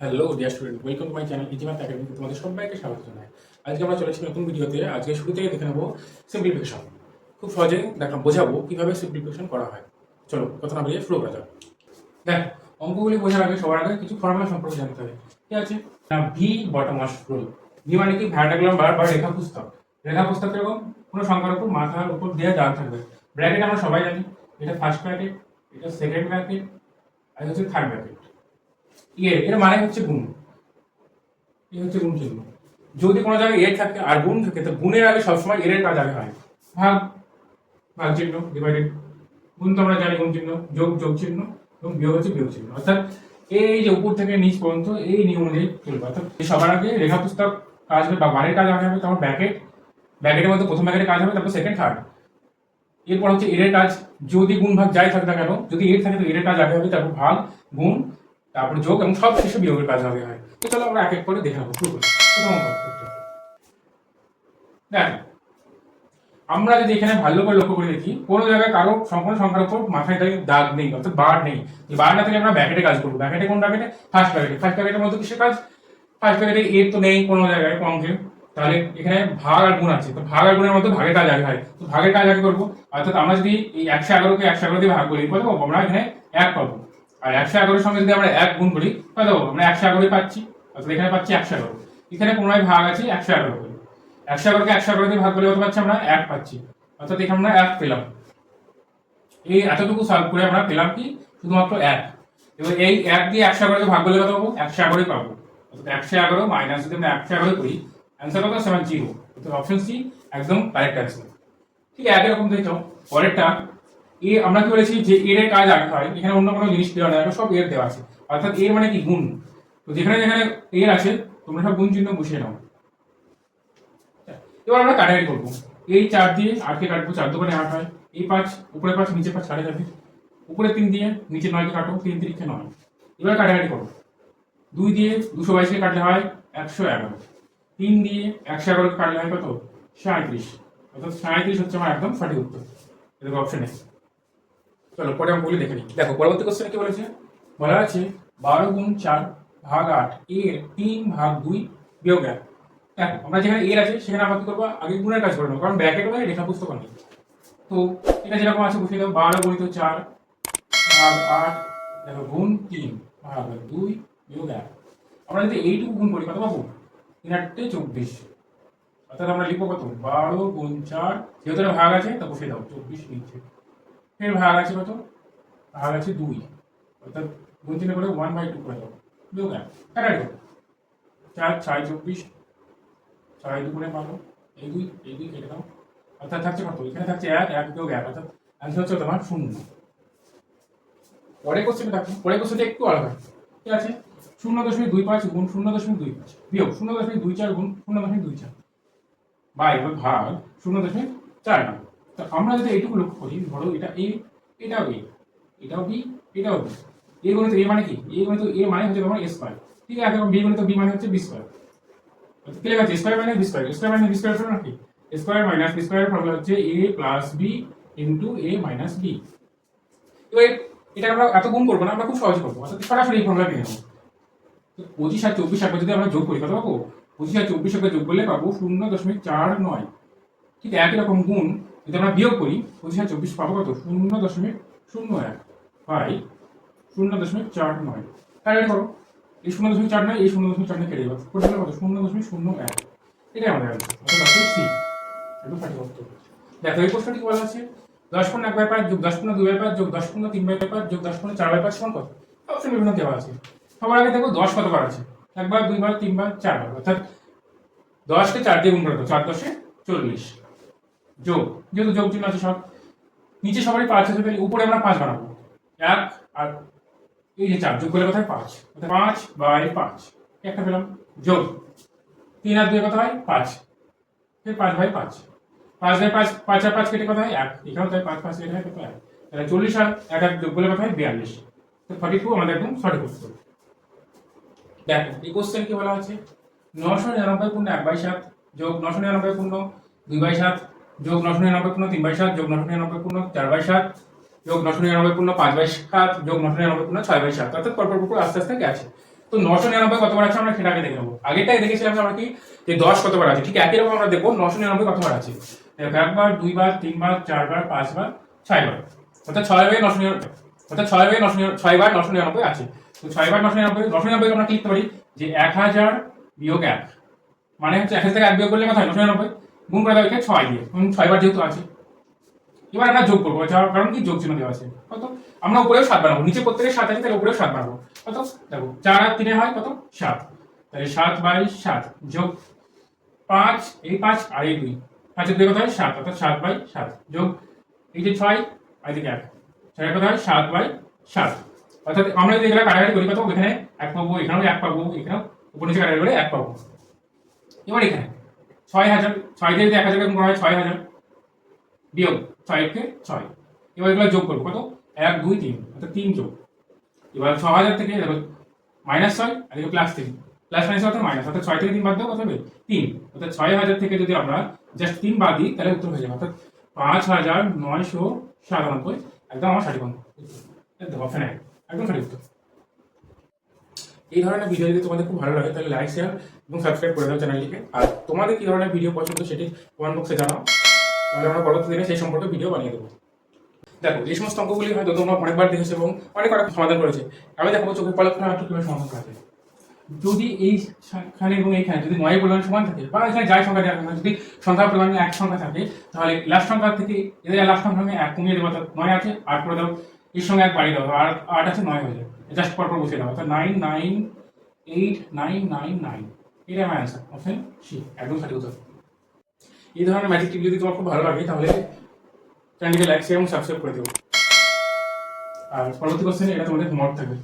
Hello dear student, welcome to my channel easy math academy. তোমাদের সবাইকে স্বাগত জানাই। আজকে আমরা চলেছি নতুন ভিডিওতে। আজকে শুরু থেকে দেখে নেবো সিম্পলিফিকেশন। খুব সহজে বোঝাবো কিভাবে সিম্পলিফিকেশন করা হয়। চলো কথা না বলিয়ে শুরু করা যাক। দেখ, অঙ্কগুলি বোঝার আগে সবার আগে কিছু ফর্মুলা সম্পর্কে জানতে হবে। ঠিক আছে না? ভি বটম আস রুল। ভি মানে কি? ভার্টিক্যাল বা রেখা পুস্তক। রেখা পুস্তক এরকম কোনো সংখ্যার উপর মাথার উপর দেওয়া দাগ থাকবে। ব্র্যাকেট আমরা সবাই জানি, এটা ফার্স্ট ব্র্যাকেট, এটা সেকেন্ড ব্র্যাকেট, আর হচ্ছে থার্ড ব্র্যাকেট। এর মানে হচ্ছে গুণ। এই হচ্ছে গুণ চিহ্ন। যদি কোনো জায়গায় এর থাকে আর গুণ থাকে, তো গুণের আগে সবসময় এর কাজ আগে হয়। ভাগ, ভাগ চিহ্ন, ডিভাইডেড। গুণ তো আমরা জানি গুণ চিহ্ন, যোগ যোগ চিহ্ন, এবং বিয়োগ হচ্ছে বিয়োগ চিহ্ন। অর্থাৎ এই যে উপর থেকে নিচ পর্যন্ত এই নিয়ম অনুযায়ী চলবে। অর্থাৎ সবার আগে রেখা পুস্তক কাজ হবে বা বারের কাজ আগে হবে, তারপর ব্র্যাকেটের মধ্যে প্রথম ব্র্যাকেটের কাজ হবে, তারপর সেকেন্ড থার্ড। এরপর হচ্ছে এর কাজ। যদি গুণ ভাগ যাই থাকে না কেন, যদি এর থাকে তো এর কাজ আগে হবে, তারপর ভাগ, গুণ, তারপর যোগ, এবং সব শেষে বিয়োগের কাজ আগে হয়। তো চলো আমরা এক এক করে দেখে নেবো। শুরু করি। প্রথম অঙ্ক দেখ, আমরা যদি এখানে ভালো করে লক্ষ্য করে দেখি, কোনো জায়গায় কারো সম্পূর্ণ সংখ্যার উপর মাথায় দাগ নেই, অর্থাৎ বার নেই। যে বার না থেকে আমরা ব্র্যাকেটে কাজ করবো। ব্র্যাকেটে কোন ব্র্যাকেটে? ফার্স্ট ব্র্যাকেটে। ফার্স্ট ব্র্যাকেটের মধ্যে কিসের কাজ? ফার্স্ট ব্র্যাকেটে এর তো নেই কোনো জায়গায় অঙ্কে, তাহলে এখানে ভাগ আর গুণ আছে। তো ভাগ আর গুণের মধ্যে ভাগের কাজ আগে হয়, তো ভাগের কাজ আগে করবো। অর্থাৎ আমরা যদি এই 111কে 111 দিয়ে ভাগ করি, কত পাবো? আমরা এখানে 1 পাবো। আর 111-এর সঙ্গে যদি আমরা 1 গুণ করি, কত পাবো? আমরা 111 পাচ্ছি। অর্থাৎ এখানে পাচ্ছি 111। এখানে পুনরায় ভাগ আছে 111 করে। 111কে 111 দিয়ে ভাগ করলে কত পাচ্ছি? আমরা 1 পাচ্ছি। অর্থাৎ এখানে আমরা 1 পেলাম। এই এতটুকু সলভ করে আমরা পেলাম কি? শুধুমাত্র 1। এবার এই 1 দিয়ে 111কে ভাগ করলে কত পাবো? 111 পাবো। অর্থাৎ 111 মাইনাস যদি আমরা 111 করি, অ্যান্সার কত? 70। অর্থাৎ অপশন সি একদম কারেক্ট অ্যান্সার। ঠিক একই রকম দেখো পরেরটা। আমরা কি বলেছি যে এর কাজ আগে হয়, এখানে অন্য কোনো জিনিস দেওয়া নেই, সব এর দেওয়া আছে। অর্থাৎ এর মানে কি? গুণ। তো যেখানে যেখানে এর আছে তোমরা সব গুণ চিহ্ন বসিয়ে নাও। এবার আমরা কাটাকাটি করবো। এই 4 দিয়ে 8কে কাটবো, 4 দোকানে 8 হয়। এই 5, উপরে 5 নিচে 5 কাটা যাবে। উপরে 3 দিয়ে নিচে 9কে কাটো, 3 3 9। এবার কাটাকাটি করো। 2 দিয়ে 222কে কাটলে হয় 111। 3 দিয়ে 111কে কাটলে হয় কত? 37। অর্থাৎ 37 হচ্ছে আমার একদম সঠিক উত্তর। এটা অপশনে। চলো পরে আমি বলি দেখে নিই। দেখো পরবর্তী কোশ্চেনে কি বলেছে? বলা আছে 12 গুণ 4 ভাগ 8 এর 3 ভাগ 2 বিয়োগ 1। দেখো আমরা যেখানে এর আছে সেখানে আমরা কি করবো? আগে গুণের কাজ করে নেবো, কারণ ব্র্যাকেট মানে রেখা পুস্তক নেই। তো এটা যেরকম আছে বসিয়ে দেবো। 12 গুণিত 4 ভাগ 8, দেখো গুণ 3 ভাগ 2 বিয়োগ 1। আমরা যদি এইটুকু গুণ করি কত পাবো? 3 8 24। অর্থাৎ আমরা লিখবো কত? 12 গুণ 4, যেহেতু এটা ভাগ আছে তা বসিয়ে দাও 24 নিচে। এর ভাগ আছে কত? ভাগ আছে 2। অর্থাৎ গুণ চিহ্ন করে 1/2 করে দাও, বিয়োগ 1। কাটাকাটি করো। 4 6 24, 6 দুগুণে 12, এই 2 কেটে দাও। অর্থাৎ থাকছে কত? এখানে থাকছে 1, 1 বিয়োগ 1, অর্থাৎ অ্যান্সার হচ্ছে তোমার 0। পরের কোশ্চেনে দেখো, পরের কোশ্চেনটা একটু আলাদা। ঠিক আছে? 0.25 গুণ 0.25 বিয়োগ 0.24 গুণ 0.24 বাই এবার ভাগ 0.4 না। তো আমরা যদি এইটুকু লক্ষ্য করি, ধরো এটা এ, এটাও এ, এটাও বি, এটাও বি। এ গণিত এ মানে কি? এ গণিত এ মানে হচ্ছে তোমার এ স্কয়ার। ঠিক আছে? এবং বি গণিত বি মানে হচ্ছে বি স্কয়ার। কি লেখা আছে? Square minus B square. Square minus B square formula কি? Square minus B square formula হচ্ছে a plus b into a minus b। এবার এটা আমরা এত গুণ করব না, আমরা খুব সহজে করব। অর্থাৎ সরাসরি এই ফর্মুলা পেয়ে নেব। তো 25 আর 24 একবার যদি আমরা যোগ করি কত পাবো? 25 আর 24 একবার যোগ করলে পাবো 0.49। ঠিক একই রকম গুণ যদি আমরা বিয়োগ করি, 25 আর 24 পাবো কত? 0.01 বাই 0.49। কারেক্ট করো। এই 0.49 এই 0.49 কেটে যাবে, করতে কত? 0.01। এটাই আমাদের অ্যান্সার। অর্থাৎ অপশন সি একদম সঠিক উত্তর। দেখো এই প্রশ্নটি কি বলা আছে? 10 × 1/5 যোগ 10 × 2/5 যোগ 10 × 3/5 যোগ 10 × 4/5 সমান কত? অপশন বিভিন্ন দেওয়া আছে। সবার আগে দেখো 10 কতবার আছে? একবার, দুইবার, তিনবার, চারবার। অর্থাৎ 10কে 4 দিয়ে গুণ করে দাও, 4 10 40। যোগ, যেহেতু যোগ চিহ্ন আছে সব, নিচে সবারই 5 আছে, তাহলে উপরে আমরা 5 বানাবো। 1 আর এই যে 4 যোগ করলে কত হয়? 5। অর্থাৎ 5/5 একটা পেলাম। যোগ 3 আর 2 কত হয়? 5। ফের 5/5, 5/5, 5 আর 5 কেটে কত হয়? 1। এখানেও তাই 5 5 কেটে হয় কত? 1। তাহলে 40 আর 1 যোগ করলে কত হয়? 42। তো 42 আমাদের একদম সঠিক উত্তর। দেখো এই কোশ্চেন কি বলা আছে? 999 পূর্ণ 1/7 যোগ 999 পূর্ণ 2/7 যোগ 999 পূর্ণ 3/7 যোগ 999 পূর্ণ 4/7 যোগ 999 পূর্ণ 5/7 যোগ 999 পূর্ণ 6/7। অর্থাৎ পরপর আস্তে আস্তে গেছে। তো 999 কতবার আছে আমরা সেটা আগে দেখে নেবো। আগেরটাই দেখেছিলাম যে আমরা কি যে 10 কতবার আছে, ঠিক একই রকম আমরা দেখবো 999 কতবার আছে। দেখো একবার, দুইবার, তিনবার, চারবার, পাঁচবার, ছয়বার, অর্থাৎ 6/999, অর্থাৎ 6/999 বার 999 আছে। তো 6বার 999 আমরা কি লিখতে পারি যে 1000 বিয়োগ 1, মানে হচ্ছে 1000 থেকে 1 বিয়োগ করলে কত হয় 999, গুণ করে দাও একে 6 দিয়ে, 6বার যেহেতু আছে। এবার আমরা যোগ করবো, কারণ কি যোগ চিহ্ন দেওয়া আছে। কত, আমরা উপরেও 7 বানাবো, নিচে প্রত্যেকের 7 আছে তাহলে উপরেও 7 বানাবো। কত দেখো 4 আর 3 হয় কত 7, তাহলে 7/7 যোগ 5, এই 5 আর এই 2, 5 এর 2 কত হয় 7, অর্থাৎ 7/7 যোগ এই যে 6 আর এদিকে 1, 6 কত হয় 7/7, অর্থাৎ আমরা যদি এগুলা কাটাকাটি করি কত, এখানে 1 পাবো, এখানেও 1 পাবো, এখানেও উপর নিচে কাটাকাটি করে 1 পাবো। এবার এখানে 6000, 6 দিয়ে যদি 1000 গুণ করা হয় 6000 বিয়োগ 6 কে 6, এবার এগুলো যোগ করবো কত 1 2 3, অর্থাৎ 3 যোগ। এবার 6000 থেকে দেখো -6 আর এদিকে +3, প্লাস মাইনাস অর্থাৎ মাইনাস, অর্থাৎ 6 থেকে 3 বাদ দাও কত হবে 3, অর্থাৎ 6000 থেকে যদি আমরা জাস্ট 3 বাদ দিই তাহলে উত্তর হয়ে যাবে, অর্থাৎ 5997, একদম আমার সঠিক অঙ্ক। একদম অপশন এক, একদম সঠিক উত্তর। এই ধরনের ভিডিও যদি তোমাদের খুব ভালো লাগে তাহলে লাইক, শেয়ার এবং সাবস্ক্রাইব করে দাও চ্যানেলটিকে। আর তোমাদের কি ধরনের ভিডিও পছন্দ সেটি কমেন্ট বক্সে জানাও, তাহলে আমরা পরবর্তী দিনে সেই সম্পর্কে ভিডিও বানিয়ে দেবো। দেখো এই সমস্ত অঙ্কগুলি হয়তো তোমরা অনেকবার দেখেছো এবং অনেক সমাধান করেছে। আমি দেখাবো চোখের পলক ফেলা একটু কিভাবে সমাধান করা যায়। যদি এইখানে এবং এইখানে যদি 9 এর পরিমাণ সমান থাকে, বা এখানে যাই সংখ্যা দেওয়া থাকে, যদি সংখ্যার পরিমাণ 1 সংখ্যা থাকে, তাহলে লাস্ট সংখ্যা থেকে এদের লাস্ট সংখ্যা 1 কমিয়ে দেবো, অর্থাৎ 9 আছে 8 করে দাও, এর সঙ্গে 1 বাড়িয়ে দাও, আর 8 আছে 9 হয়ে যায়, জাস্ট পরপর বসিয়ে দাও, অর্থাৎ 9 9 8 9 9 9, এটা আমার অ্যান্সার, অপশন সি, একদম সঠিক উত্তর। এই ধরনের ম্যাজিক টিপ যদি তোমার খুব ভালো লাগে তাহলে চ্যানেলটিকে লাইক, শেয়ার এবং সাবস্ক্রাইব করে দেবো। আর পরবর্তী কোশ্চেনে এটা তোমাদের হোমওয়ার্ক থাকবে।